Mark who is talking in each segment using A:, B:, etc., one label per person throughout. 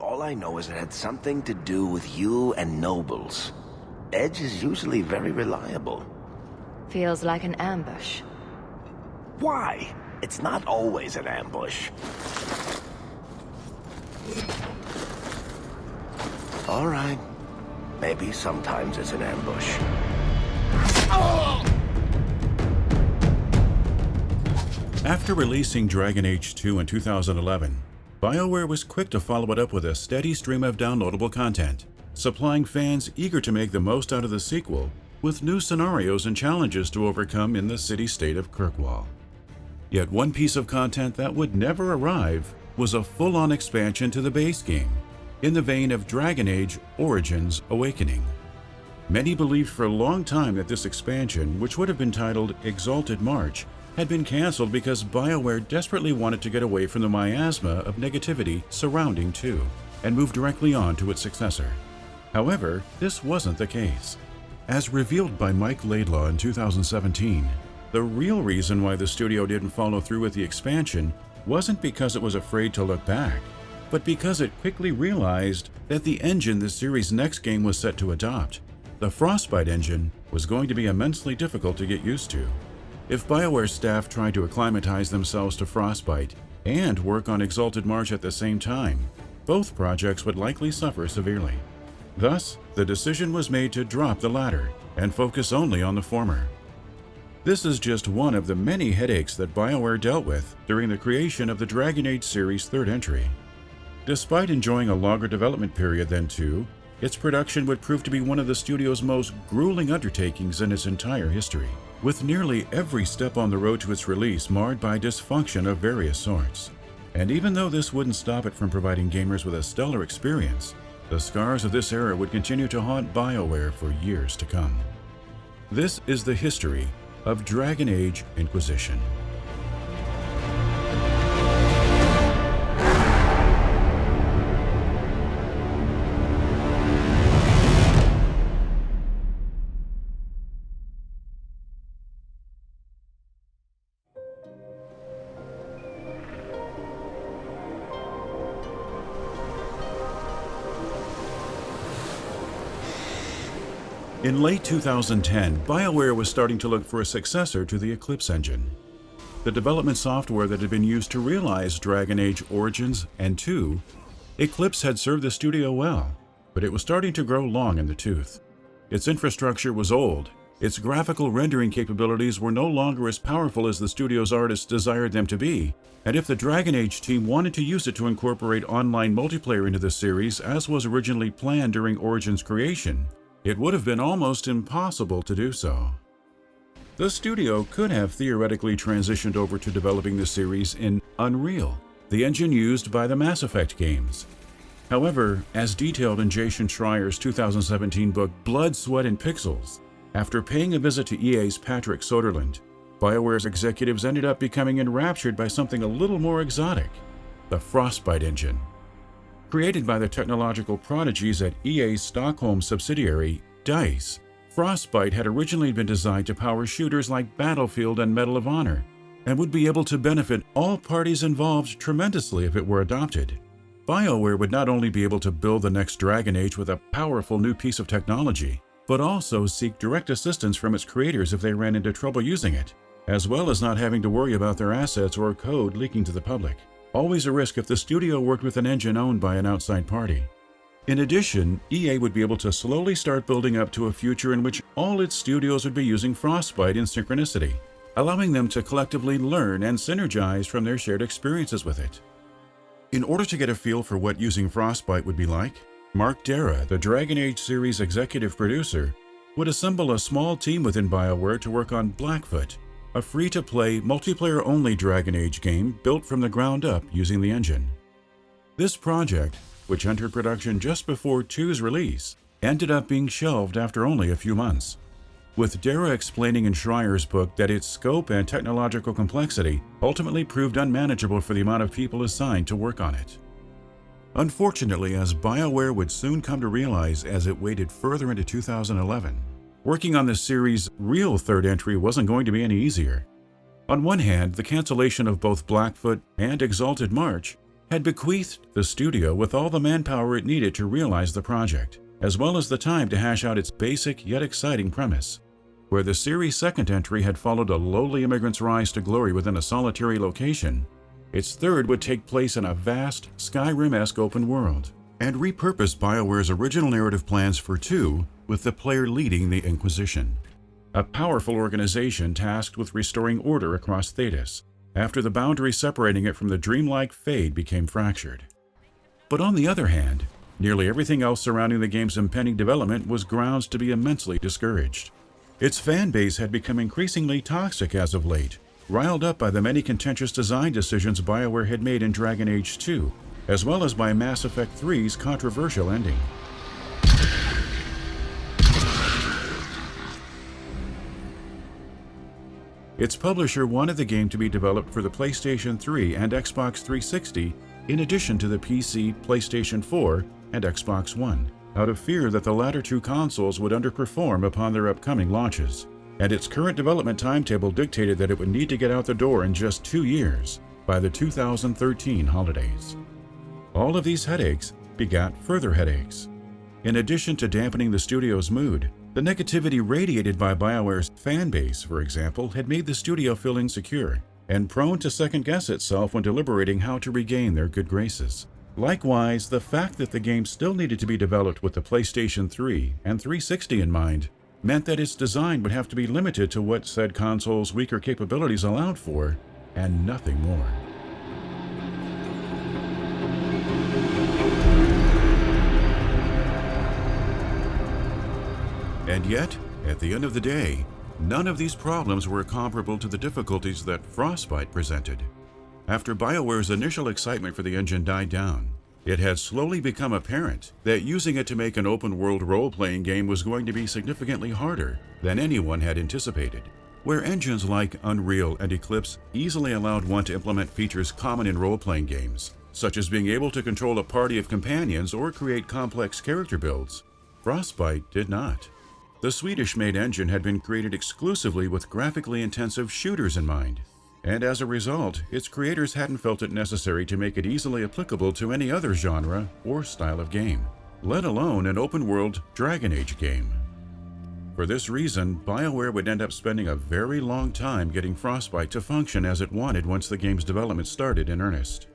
A: All I know is it had something to do with you and nobles. Edge is usually very reliable.
B: Feels like an ambush.
A: Why? It's not always an ambush. All right. Maybe sometimes it's an ambush.
C: After releasing Dragon Age 2 in 2011, Bioware was quick to follow it up with a steady stream of downloadable content, supplying fans eager to make the most out of the sequel with new scenarios and challenges to overcome in the city-state of Kirkwall. Yet one piece of content that would never arrive was a full-on expansion to the base game, in the vein of Dragon Age Origins Awakening. Many believed for a long time that this expansion, which would have been titled Exalted March, had been cancelled because Bioware desperately wanted to get away from the miasma of negativity surrounding 2 and move directly on to its successor. However, this wasn't the case. As revealed by Mike Laidlaw in 2017, the real reason why the studio didn't follow through with the expansion wasn't because it was afraid to look back, but because it quickly realized that the engine the series' next game was set to adopt, the Frostbite Engine, was going to be immensely difficult to get used to. If Bioware's staff tried to acclimatize themselves to Frostbite and work on Exalted March at the same time, both projects would likely suffer severely. Thus, the decision was made to drop the latter and focus only on the former. This is just one of the many headaches that Bioware dealt with during the creation of the Dragon Age series' third entry. Despite enjoying a longer development period than 2, its production would prove to be one of the studio's most grueling undertakings in its entire history, with nearly every step on the road to its release marred by dysfunction of various sorts. And even though this wouldn't stop it from providing gamers with a stellar experience, the scars of this era would continue to haunt Bioware for years to come. This is the history of Dragon Age Inquisition. In late 2010, Bioware was starting to look for a successor to the Eclipse engine. The development software that had been used to realize Dragon Age Origins and 2, Eclipse had served the studio well, but it was starting to grow long in the tooth. Its infrastructure was old, its graphical rendering capabilities were no longer as powerful as the studio's artists desired them to be, and if the Dragon Age team wanted to use it to incorporate online multiplayer into the series as was originally planned during Origins' creation, it would have been almost impossible to do so. The studio could have theoretically transitioned over to developing the series in Unreal, the engine used by the Mass Effect games. However, as detailed in Jason Schreier's 2017 book Blood, Sweat, and Pixels, after paying a visit to EA's Patrick Soderlund, Bioware's executives ended up becoming enraptured by something a little more exotic, the Frostbite Engine. Created by the technological prodigies at EA's Stockholm subsidiary, DICE, Frostbite had originally been designed to power shooters like Battlefield and Medal of Honor, and would be able to benefit all parties involved tremendously if it were adopted. Bioware would not only be able to build the next Dragon Age with a powerful new piece of technology, but also seek direct assistance from its creators if they ran into trouble using it, as well as not having to worry about their assets or code leaking to the public. Always a risk if the studio worked with an engine owned by an outside party. In addition, EA would be able to slowly start building up to a future in which all its studios would be using Frostbite in synchronicity, allowing them to collectively learn and synergize from their shared experiences with it. In order to get a feel for what using Frostbite would be like, Mark Dara, the Dragon Age series executive producer, would assemble a small team within Bioware to work on Blackfoot, a free-to-play, multiplayer-only Dragon Age game built from the ground up using the engine. This project, which entered production just before 2's release, ended up being shelved after only a few months, with Dara explaining in Schreier's book that its scope and technological complexity ultimately proved unmanageable for the amount of people assigned to work on it. Unfortunately, as Bioware would soon come to realize as it waded further into 2011, working on the series' real third entry wasn't going to be any easier. On one hand, the cancellation of both Blackfoot and Exalted March had bequeathed the studio with all the manpower it needed to realize the project, as well as the time to hash out its basic yet exciting premise. Where the series' second entry had followed a lowly immigrant's rise to glory within a solitary location, its third would take place in a vast, Skyrim-esque open world, and repurposed BioWare's original narrative plans for 2, with the player leading the Inquisition, a powerful organization tasked with restoring order across Thedas, after the boundary separating it from the dreamlike Fade became fractured. But on the other hand, nearly everything else surrounding the game's impending development was grounds to be immensely discouraged. Its fan base had become increasingly toxic as of late, riled up by the many contentious design decisions BioWare had made in Dragon Age 2, as well as by Mass Effect 3's controversial ending. Its publisher wanted the game to be developed for the PlayStation 3 and Xbox 360 in addition to the PC, PlayStation 4, and Xbox One, out of fear that the latter two consoles would underperform upon their upcoming launches, and its current development timetable dictated that it would need to get out the door in just 2 years, by the 2013 holidays. All of these headaches begat further headaches. In addition to dampening the studio's mood, the negativity radiated by BioWare's fan base, for example, had made the studio feel insecure and prone to second-guess itself when deliberating how to regain their good graces. Likewise, the fact that the game still needed to be developed with the PlayStation 3 and 360 in mind meant that its design would have to be limited to what said console's weaker capabilities allowed for, and nothing more. And yet, at the end of the day, none of these problems were comparable to the difficulties that Frostbite presented. After BioWare's initial excitement for the engine died down, it had slowly become apparent that using it to make an open-world role-playing game was going to be significantly harder than anyone had anticipated. Where engines like Unreal and Eclipse easily allowed one to implement features common in role-playing games, such as being able to control a party of companions or create complex character builds, Frostbite did not. The Swedish-made engine had been created exclusively with graphically intensive shooters in mind, and as a result, its creators hadn't felt it necessary to make it easily applicable to any other genre or style of game, let alone an open-world Dragon Age game. For this reason, BioWare would end up spending a very long time getting Frostbite to function as it wanted once the game's development started in earnest.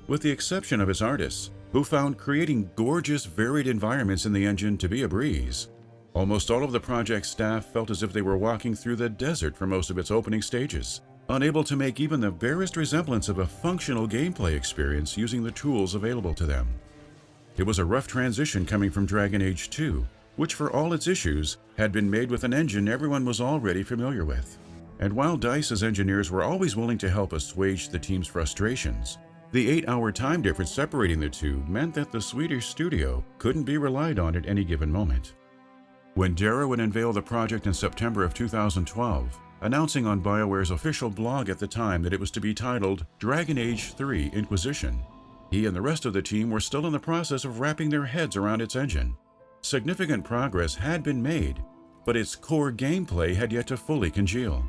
C: With the exception of its artists, who found creating gorgeous, varied environments in the engine to be a breeze, almost all of the project staff felt as if they were walking through the desert for most of its opening stages, unable to make even the barest resemblance of a functional gameplay experience using the tools available to them. It was a rough transition coming from Dragon Age 2, which for all its issues had been made with an engine everyone was already familiar with. And while DICE's engineers were always willing to help assuage the team's frustrations, the 8-hour time difference separating the two meant that the Swedish studio couldn't be relied on at any given moment. When Dara would unveil the project in September of 2012, announcing on BioWare's official blog at the time that it was to be titled Dragon Age 3 Inquisition, he and the rest of the team were still in the process of wrapping their heads around its engine. Significant progress had been made, but its core gameplay had yet to fully congeal.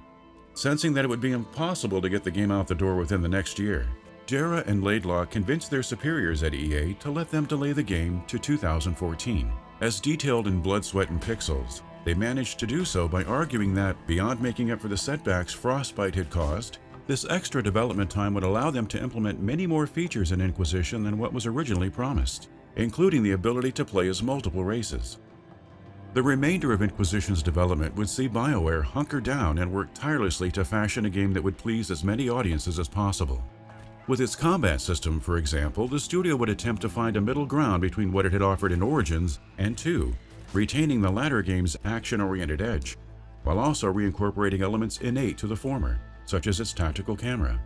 C: Sensing that it would be impossible to get the game out the door within the next year, Dara and Laidlaw convinced their superiors at EA to let them delay the game to 2014. As detailed in Blood, Sweat, and Pixels, they managed to do so by arguing that, beyond making up for the setbacks Frostbite had caused, this extra development time would allow them to implement many more features in Inquisition than what was originally promised, including the ability to play as multiple races. The remainder of Inquisition's development would see BioWare hunker down and work tirelessly to fashion a game that would please as many audiences as possible. With its combat system, for example, the studio would attempt to find a middle ground between what it had offered in Origins and 2, retaining the latter game's action-oriented edge, while also reincorporating elements innate to the former, such as its tactical camera.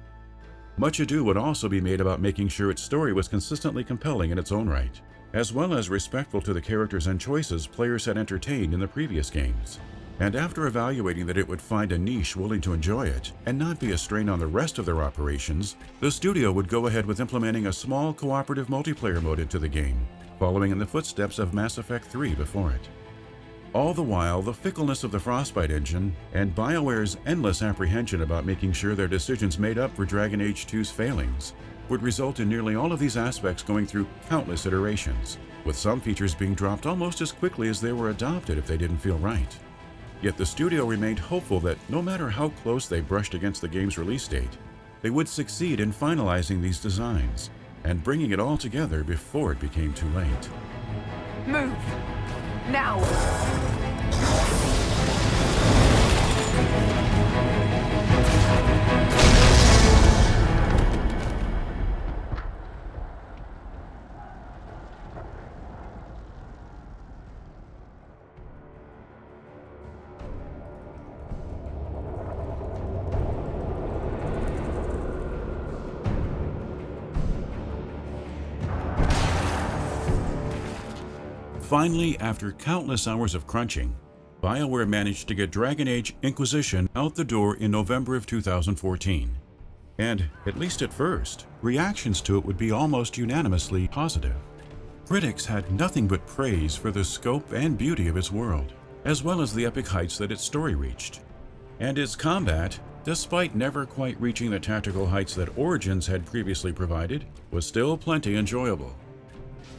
C: Much ado would also be made about making sure its story was consistently compelling in its own right, as well as respectful to the characters and choices players had entertained in the previous games. And after evaluating that it would find a niche willing to enjoy it and not be a strain on the rest of their operations, the studio would go ahead with implementing a small cooperative multiplayer mode into the game, following in the footsteps of Mass Effect 3 before it. All the while, the fickleness of the Frostbite engine and BioWare's endless apprehension about making sure their decisions made up for Dragon Age 2's failings would result in nearly all of these aspects going through countless iterations, with some features being dropped almost as quickly as they were adopted if they didn't feel right. Yet the studio remained hopeful that no matter how close they brushed against the game's release date, they would succeed in finalizing these designs and bringing it all together before it became too late.
D: Move! Now!
C: Finally, after countless hours of crunching, Bioware managed to get Dragon Age Inquisition out the door in November of 2014. And, at least at first, reactions to it would be almost unanimously positive. Critics had nothing but praise for the scope and beauty of its world, as well as the epic heights that its story reached. And its combat, despite never quite reaching the tactical heights that Origins had previously provided, was still plenty enjoyable.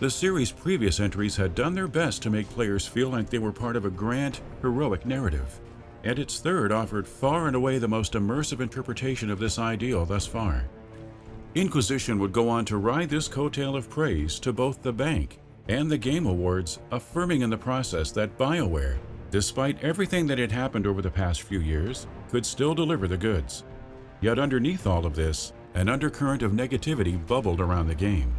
C: The series' previous entries had done their best to make players feel like they were part of a grand, heroic narrative, and its third offered far and away the most immersive interpretation of this ideal thus far. Inquisition would go on to ride this coattail of praise to both the bank and the Game Awards, affirming in the process that Bioware, despite everything that had happened over the past few years, could still deliver the goods. Yet underneath all of this, an undercurrent of negativity bubbled around the game.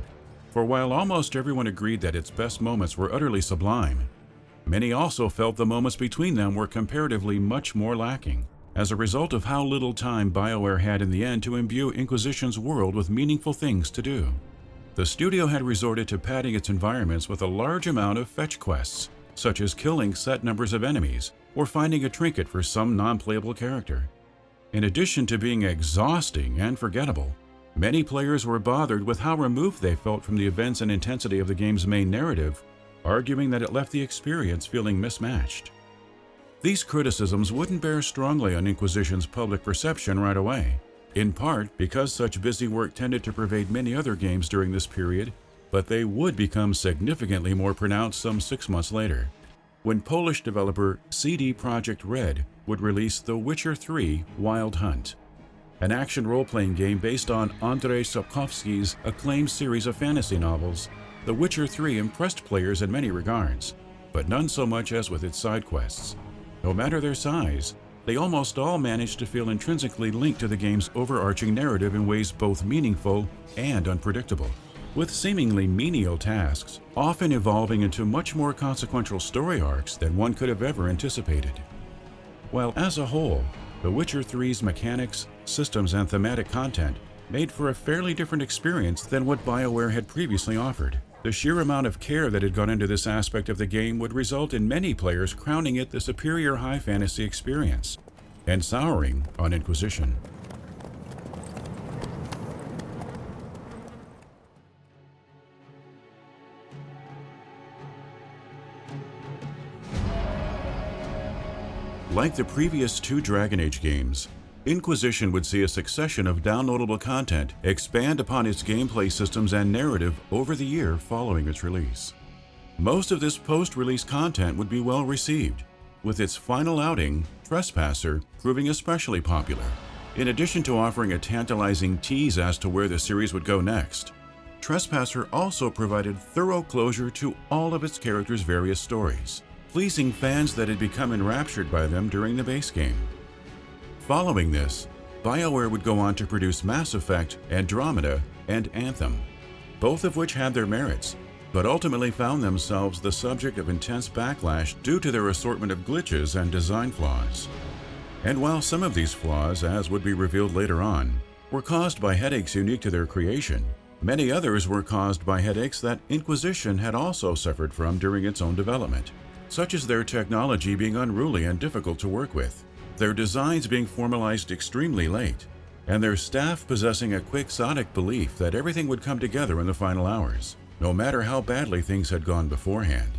C: For while almost everyone agreed that its best moments were utterly sublime, many also felt the moments between them were comparatively much more lacking, as a result of how little time Bioware had in the end to imbue Inquisition's world with meaningful things to do. The studio had resorted to padding its environments with a large amount of fetch quests, such as killing set numbers of enemies or finding a trinket for some non-playable character. In addition to being exhausting and forgettable, many players were bothered with how removed they felt from the events and intensity of the game's main narrative, arguing that it left the experience feeling mismatched. These criticisms wouldn't bear strongly on Inquisition's public perception right away, in part because such busy work tended to pervade many other games during this period, but they would become significantly more pronounced some 6 months later, when Polish developer CD Projekt Red would release The Witcher 3: Wild Hunt, an action role-playing game based on Andrzej Sapkowski's acclaimed series of fantasy novels. The Witcher 3 impressed players in many regards, but none so much as with its side quests. No matter their size, they almost all managed to feel intrinsically linked to the game's overarching narrative in ways both meaningful and unpredictable, with seemingly menial tasks often evolving into much more consequential story arcs than one could have ever anticipated. While as a whole, The Witcher 3's mechanics, systems, and thematic content made for a fairly different experience than what Bioware had previously offered. The sheer amount of care that had gone into this aspect of the game would result in many players crowning it the superior high fantasy experience, and souring on Inquisition. Like the previous 2 Dragon Age games, Inquisition would see a succession of downloadable content expand upon its gameplay systems and narrative over the year following its release. Most of this post-release content would be well received, with its final outing, Trespasser, proving especially popular. In addition to offering a tantalizing tease as to where the series would go next, Trespasser also provided thorough closure to all of its characters' various stories, pleasing fans that had become enraptured by them during the base game. Following this, Bioware would go on to produce Mass Effect, Andromeda, and Anthem, both of which had their merits, but ultimately found themselves the subject of intense backlash due to their assortment of glitches and design flaws. And while some of these flaws, as would be revealed later on, were caused by headaches unique to their creation, many others were caused by headaches that Inquisition had also suffered from during its own development, such as their technology being unruly and difficult to work with, their designs being formalized extremely late, and their staff possessing a quixotic belief that everything would come together in the final hours, no matter how badly things had gone beforehand.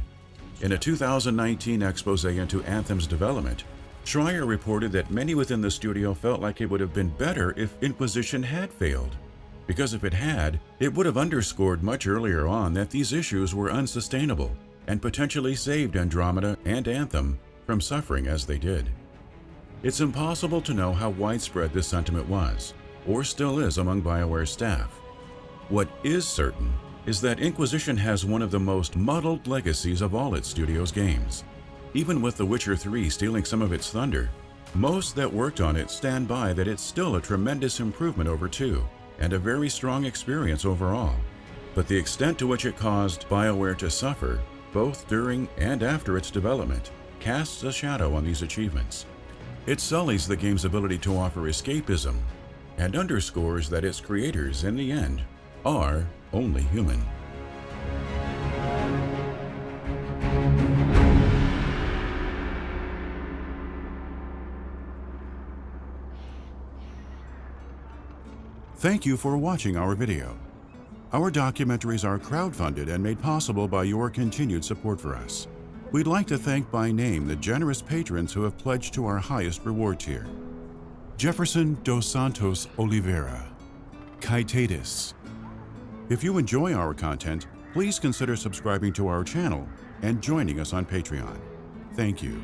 C: In a 2019 expose into Anthem's development, Schreier reported that many within the studio felt like it would have been better if Inquisition had failed. because if it had, it would have underscored much earlier on that these issues were unsustainable and potentially saved Andromeda and Anthem from suffering as they did. It's impossible to know how widespread this sentiment was, or still is among BioWare staff. What is certain is that Inquisition has one of the most muddled legacies of all its studio's games. Even with The Witcher 3 stealing some of its thunder, most that worked on it stand by that it's still a tremendous improvement over 2, and a very strong experience overall. But the extent to which it caused BioWare to suffer, both during and after its development, casts a shadow on these achievements. It sullies the game's ability to offer escapism, and underscores that its creators, in the end, are only human. Thank you for watching our video. Our documentaries are crowdfunded and made possible by your continued support for us. We'd like to thank by name the generous patrons who have pledged to our highest reward tier: Jefferson dos Santos Oliveira, Kaitatis. If you enjoy our content, please consider subscribing to our channel and joining us on Patreon. Thank you.